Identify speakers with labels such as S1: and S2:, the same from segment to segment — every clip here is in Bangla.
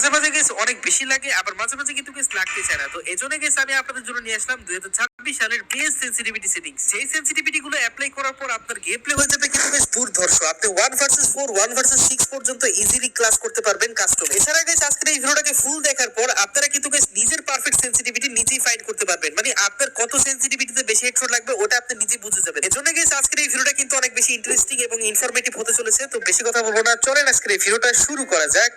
S1: মাঝে মাঝে গেস অনেক বেশি লাগে, আবার মাঝে মাঝে কিন্তু গেস লাগতে চায় না। তো এজন্য গেস আমি আপনাদের জন্য নিয়ে আসলাম 2026 সালের বেস্ট সেন্সিটিভিটি সেটিংস। সেই সেন্সিটিভিটি গুলো অ্যাপ্লাই করার পর আপনার গেম প্লে হয়ে যাবে কিন্তু বেশ দুর্ধর্ষ। আপনি 1 ভার্সেস 4, 1 ভার্সেস 6 পর্যন্ত ইজিলি ক্লাস করতে পারবেন কাস্টম। এছাড়া গেস আজকের এই ভিডিওটাকে ফুল দেখার পর আপনারা কিন্তু গেস নিজের পারফেক্ট সেন্সিটিভিটি নিজেই ফাইন্ড করতে পারবেন। মানে আপনার কত সেন্সিটিভিটিতে বেশি হেডশট লাগবে ওটা আপনি নিজে বুঝে যাবেন। এজন্য গেস আজকের এই ভিডিওটা কিন্তু অনেক বেশি ইন্টারেস্টিং এবং ইনফরমেটিভ হতে চলেছে। তো বেশি কথা বলবো না, চলেন আজকের এই ভিডিওটা শুরু করা যাক।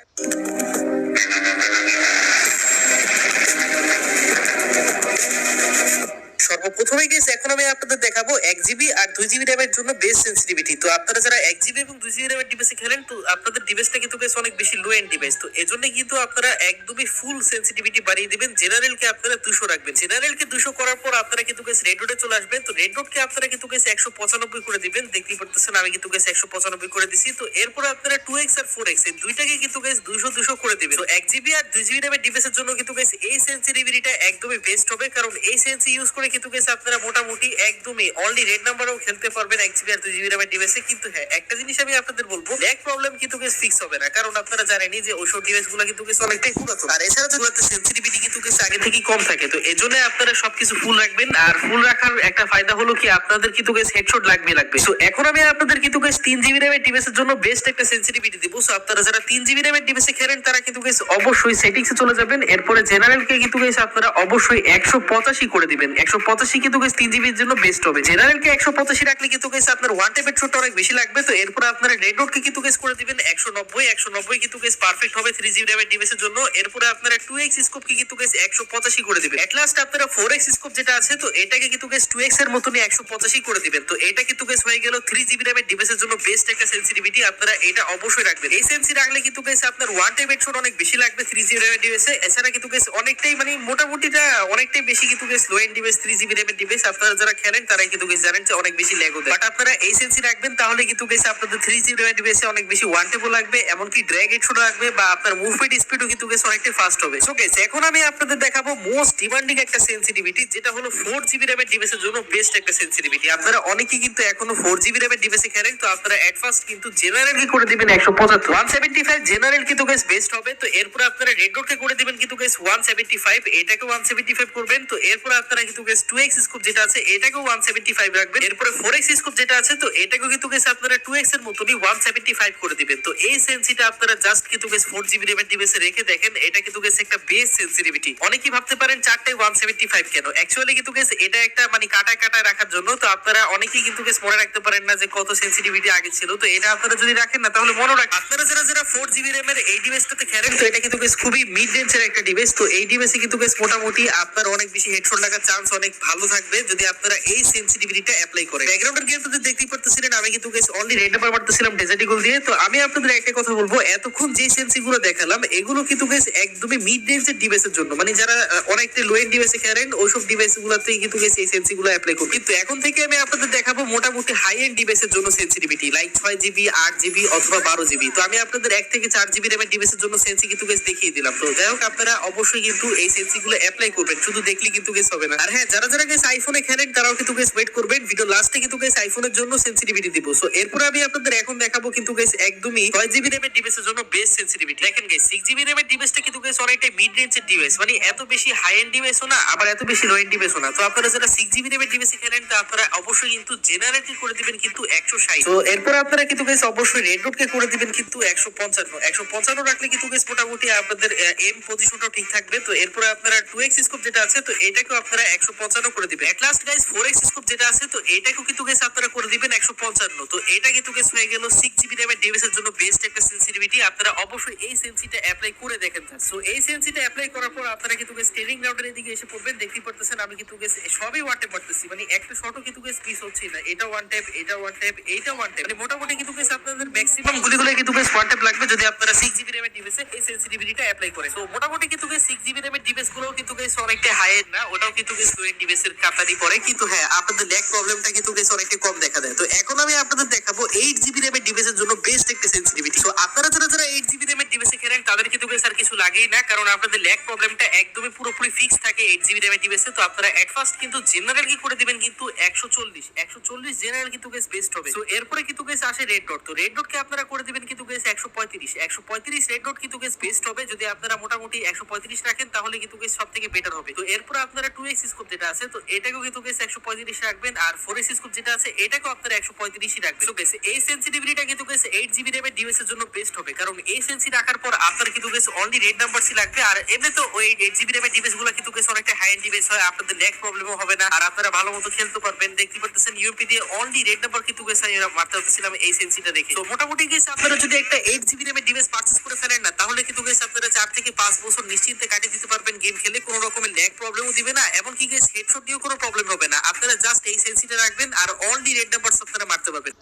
S1: সর্বপ্রথমে গেস এখন আমি আপনাদের দেখাবো 1 GB আর 2 GB র্যামের জন্য বেস্ট সেন্সিটিভিটি। তো আপনারা যারা 1 GB এবং 2 GB র্যামের ডিভাইসে খেলেন, তো আপনাদের ডিভাইসটা কিন্তু বেশ অনেক বেশি লো এন্ড ডিভাইস। তো এজন্য কিন্তু আপনারা একদমই ফুল সেন্সিটিভিটি বাড়িয়ে দিবেন। জেনারেলকে আপনারা 200 রাখবেন। জেনারেলকে 200 করার পর আপনারা কিন্তু বেশ রেড ডটে চলে আসবেন। তো রেড ডটকে আপনারা কিন্তু বেশ 195 করে দিবেন। দেখতেই পারতেছেন আমি কিন্তু বেশ 195 করে দিছি। তো এরপর আপনারা 2x আর 4x এই দুইটাকে কিন্তু বেশ 200 করে দিবেন। তো 1 GB আর 2 GB র্যামের ডিভাইসের জন্য কিন্তু বেশ এই সেন্সিটিভিটিটা একদমই বেস্ট হবে, কারণ এই সেন্সি ইউজ করে কিন্তু বেশ আপনারা মোটামুটি একদমই অনলি রেড নাম্বারও খেলতে পারবেন 1 GB আর 2 GB র্যামের ডিভাইসে। কিন্তু হ্যাঁ, একটা জিনিস আমি আপনাদের বলবো, ল্যাগ প্রবলেম কিন্তু বেশ ফিক্স হবে না, কারণ আপনারা জানেনই যে ওইসব ডিভাইসগুলো কিন্তু বেশ অনেকটাই পুরাতন। আর এছাড়া যেগুলোতে সেন্সিটিভিটি কিন্তু বেশ আগে থেকেই কম থাকে। তো এজন্য আপনারা সবকিছু ফুল রাখবেন। আর ফুল রাখার একটা ফায়দা হলো কি, আপনাদের কিন্তু বেশ হেডশট লাগবে। সো এখন আমি আপনাদের কিন্তু বেশ 3 GB র্যামের ডিভাইসের জন্য বেস্ট একটা সেন্সিটিভিটি দিব। সো আপনারা যারা 3 GB র্যামের ডিভাইসে খেলেন তারা কিন্তু বেশ অবশ্যই সেটিংসে চলে যাবেন। এরপরে জেনারেলকে কিন্তু বেশ আপনারা অবশ্যই 185 করে দিবেন। 185 কিন্তু বেশ 3 GB এর জন্য বেস্ট হবে। জেনারেলকে 185 রাখলে কিন্তু বেশ আপনার ওয়ান টাইপ হেডশটটা অনেক বেশি লাগবে। তো এরপর আপনারা রেড ডটকে কিন্তু বেশ করে দিবেন 190 কিন্তু বেশ পারফেক্ট হবে 3 GB র্যামের ডিভাইসের জন্য। এরপরে আপনারা 2x স্কোপকে কিন্তু বেশ 185 করে দিবেন। এট লাস্ট আপনারা 4x স্কোপ যেটা আছে, তো এটাকে কিন্তু বেশ 2x এর মতনই 185 করে দিবেন। তো এটা কিন্তু বেশ হয়ে গেল 3 GB র্যামের ডিভাইসের জন্য বেস্ট একটা সেন্সিটিভিটি। আপনারা এটা অবশ্যই রাখবেন। এই সেন্সি রাখলে কিন্তু বেশ আপনার ওয়ান টাইপ হেডশট অনেক বেশি লাগবে 3 GB র্যামের ডিভাইসে। এছাড়া কিন্তু বেশ অনেকটাই মানে মোটামুটিটা অনেকটাই বেশি কিন্তু বেশ লো এন্ড ডিভাইস 3 GB র্যামের ডিভাইস। আপনারা যারা খেলেন তারাই কিন্তু বেশ জানেন যে অনেক বেশি ল্যাগ দেয়। বাট আপনারা এই সেন্সি রাখবেন, তাহলে কিন্তু বেশ আপনাদের 3 GB র্যামের ডিভাইসে অনেক বেশি ওয়ান টেপও লাগবে, এমনকি ড্র্যাগ হেডশট লাগবে, বা আপনার মুভমেন্ট স্পিডও কিন্তু বেশ অনেকটাই ফাস্ট হবে। সো গাইস, এখন আমি আপনাদের দেখাবো মোস্ট ডিমান্ডিং একটা সেন্সিটিভিটি, যেটা হলো 4 GB র্যামের ডিভাইসের জন্য বেস্ট একটা সেন্সিটিভিটি। আপনারা অনেকেই কিন্তু এখনো 4 GB র্যামের ডিভাইসে খেলেন। তো আপনারা এট ফার্স্ট কিন্তু জেনারেল কি করে দিবেন 175, 175 জেনারেল কিন্তু বেশ বেস্ট হবে। তো এরপর আপনারা রেড ডটকে করে দিবেন কিন্তু বেশ 175, এটাকে 175 করবেন। তো এরপর আপনারা কিন্তু বেশ 2x স্কোপ যেটা আছে এটাকেও 175 রাখবেন। এরপরে 4x স্কোপ যেটা আছে, তো এটাকেও কিন্তু বেশ আপনারা 2x এর মতনই 175 করে দিবেন। তো এই সেন্সিটা আপনারা জাস্ট কিন্তু বেশ 4 GB র্যামের ডিভাইসে রেখে দেখেন, এটা কিন্তু বেশ একটা বেস সেন্সিটিভিটি। অনেকেই ভাবতে পারেন চারটায় 175 কেন, অ্যাকচুয়ালি কিন্তু বেশ এটা একটা মানে কাটায় রাখার জন্য। তো আপনারা অনেকেই কিন্তু বেশ মনে রাখতে পারেন না যে কত সেন্সিটিভিটি আগে ছিল। তো এটা আপনারা যদি রাখেন না, তাহলে মনে রাখবেন। আপনারা যারা 4 GB র্যামের এই ডিভাইসটাতে খেলেন, তো এটা কিন্তু বেশ খুবই মিড রেঞ্জের একটা ডিভাইস। তো এই ডিভাইসে কিন্তু বেশ মোটামুটি আপনার অনেক বেশি হেডশট লাগার চান্স অনেক ভালো থাকবে যদি আপনারা এই সেন্সিটিভিটিটা অ্যাপ্লাই করেন। ব্যাকগ্রাউন্ডের গেম তো দেখতেই পারতেছিলেন, আমি কিন্তু বেশ অনলি রেড নাম্বার মারতেছিলাম ডেজার্ট ইগল দিয়ে। তো আমি আপনাদের একটা কথা বলবো, এতক্ষণ যে সেন্সিগুলো দেখালাম এগুলো কিন্তু বেশ একদমই মিড রেঞ্জের ডিভাইসের জন্য, মানে যারা অনেকটা লো এন্ড ডিভাইসে খেলেন ওইসব ডিভাইসগুলোতেই কিন্তু বেশ এই সেন্সিগুলো অ্যাপ্লাই করবে। কিন্তু এখন থেকে আমি আপনাদের দেখাবো মোটামুটি হাই এন্ড ডিভাইসের জন্য সেন্সিটিভিটি, লাইক 6 GB, 8 GB অথবা 12 GB। তো আমি আপনাদের 1 থেকে 4 GB র্যামের ডিভাইসের জন্য সেন্সি কিন্তু বেশ দেখিয়ে দিলাম। তো যাই হোক, আপনারা অবশ্যই কিন্তু এই সেন্সিগুলো অ্যাপ্লাই করবেন, শুধু দেখলে কিন্তু বেশ হবে না। আর হ্যাঁ, যারা বেশ আইফোনে খেলেন তারাও কিন্তু বেশ ওয়েট করবেন, ভিডিও লাস্টে কিন্তু বেশ আইফোনের জন্য সেন্সিটিভিটি দিব। সো এরপর আমি আপনাদের এখন দেখাবো কিন্তু বেশ একদমই 6 GB র্যামের ডিভাইসের জন্য বেস্ট সেন্সিটিভিটি। দেখেন গাইস, 6 GB র্যামের ডিভাইসটা কিন্তু বেশ অনেকটা মিড রেঞ্জের ডিভাইস, মানে এত বেশি হাই এন্ড ডিভাইসও না, আবার এত বেশি লো এন্ড ডিভাইসও না। তো আপনারা যারা 6 GB র্যামের ডিভাইসে খেলেন, তো আপনারা অবশ্যই কিন্তু জেনারেটর করে দিবেন কিন্তু 160। তো এরপর আপনারা কিন্তু বেশ অবশ্যই রেড ডটকে করে দিবেন কিন্তু 155 রাখলে কিন্তু বেশ মোটামুটি আপনাদের এম পজিশনটাও ঠিক থাকবে। তো এরপর আপনারা 2x স্কোপ যেটা আছে, তো এটাকেও আপনারা 155 করে দিবেন। At last guys 4x scope যেটা আছে, তো এটাকেও কিন্তু বেশ আপনারা করে দিবেন 155। তো এটা কিন্তু বেশ হয়ে গেল 6 GB র্যামের ডিভাইসের জন্য বেস্ট একটা সেন্সিটিভিটি। আপনারা অবশ্যই এই সেন্সিটা অ্যাপ্লাই করে দেখেন। সো এই সেন্সিটা অ্যাপ্লাই করার পর আপনারা কিন্তু বেশ ট্রেনিং গ্রাউন্ডের দিকে এসে পড়বেন। দেখতেই পারতেছেন আমি কিন্তু বেশ সবই ওয়ান ট্যাপ মারতেছি, মানে একটা শটও কিন্তু বেশ মিস হচ্ছে না। এটা ওয়ান ট্যাপ, এটা ওয়ান ট্যাপ, এইটা ওয়ান ট্যাপ, মানে মোটামুটি কিন্তু বেশ আপনাদের ম্যাক্সিমাম গুলিগুলো কিন্তু বেশ ওয়ান ট্যাপ লাগবে যদি আপনারা 6 GB র্যামের ডিভাইসে এই সেন্সিটিভিটিটা অ্যাপ্লাই করেন। তো মোটামুটি কিন্তু বেশ 6 GB র্যামের ডিভাইসগুলোও কিন্তু বেশ অনেকটা হাই এন্ড না, ওটাও কিন্তু বেশ লো এন্ড ডিভাইসের কাতারি পড়ে। কিন্তু হ্যাঁ, আপনাদের ল্যাগ প্রবলেমটা কিন্তু বেশ অনেকটা কম দেখা দেয়। তো এখন আমি আপনাদের দেখাবো 8 GB র্যামের ডিভাইসের জন্য বেস্ট একটা সেন্সিটিভিটি। তো আপনারা যারা 8 GB র্যামের ডিভাইসে খেলেন তাদের কিন্তু বেশ আর কিছু লাগেই না, কারণ আপনাদের ল্যাগ প্রবলেমটা একদমই পুরোপুরি ফিক্স থাকে 8 GB র্যামের ডিভাইসে। তো আপনারা এট ফার্স্ট কিন্তু জেনারেল কি করে দিবেন কিন্তু 140 জেনারেল কিন্তু বেশ বেস্ট হবে। তো এরপরে কিন্তু বেশ আসে রেড ডট। তো রেড ডটকে আপনারা করে দিবেন কিন্তু বেশ 135 রেড ডট কিন্তু বেশ বেস্ট হবে। যদি আপনারা মোটামুটি 135 রাখেন তাহলে কিন্তু guys সব থেকে বেটার হবে। তো এরপর আপনারা 2x স্কোপ যেটা আছে তো এটাকেও কিন্তু guys 135 রাখবেন, আর 4x স্কোপ যেটা আছে এটাকেও আপনারা 135 রাখবেন। তো guys এই সেনসিটিভিটিটা কিন্তু guys 8GB র্যামের ডিভাইস এর জন্য বেস্ট হবে, কারণ এই সেন্সি রাখার পর আপনার কিন্তু guys অনলি রেড নাম্বারসই লাগবে। আর এমনি তো ওই 8GB র্যামের ডিভাইস গুলো কিন্তু guys অনেকটা হাই এন্ড ডিভাইস হয়, আপনাদের ল্যাগ প্রবলেমও হবে না, আর আপনারা ভালো মতো খেলতে পারবেন। দেখতে পারতেছেন ইউএমপি দিয়ে অনলি রেড নাম্বার কিন্তু guys আমি মারতে হচ্ছিলাম এই সেন্সিটা দেখে। তো মোটামুটি guys আপনারা যদি একটা 8GB র্যামের ডিভাইস পারচেজ করে ফেলেন না, তাহলে কিন্তু guys আপনারা 4 থেকে 5 বছর নিশ্চিন্তে কাটিয়ে দিতে পারবেন গেম খেলে, কোনো রকমের ল্যাগ প্রবলেমও দিবে না, এমনকি guys হেডশট দিয়েও কোনো প্রবলেম হবে না। আপনারা জাস্ট এই সেন্সিটা রাখবেন আর অনলি রেড নাম্বারস আপনারা মারতে পারবেন।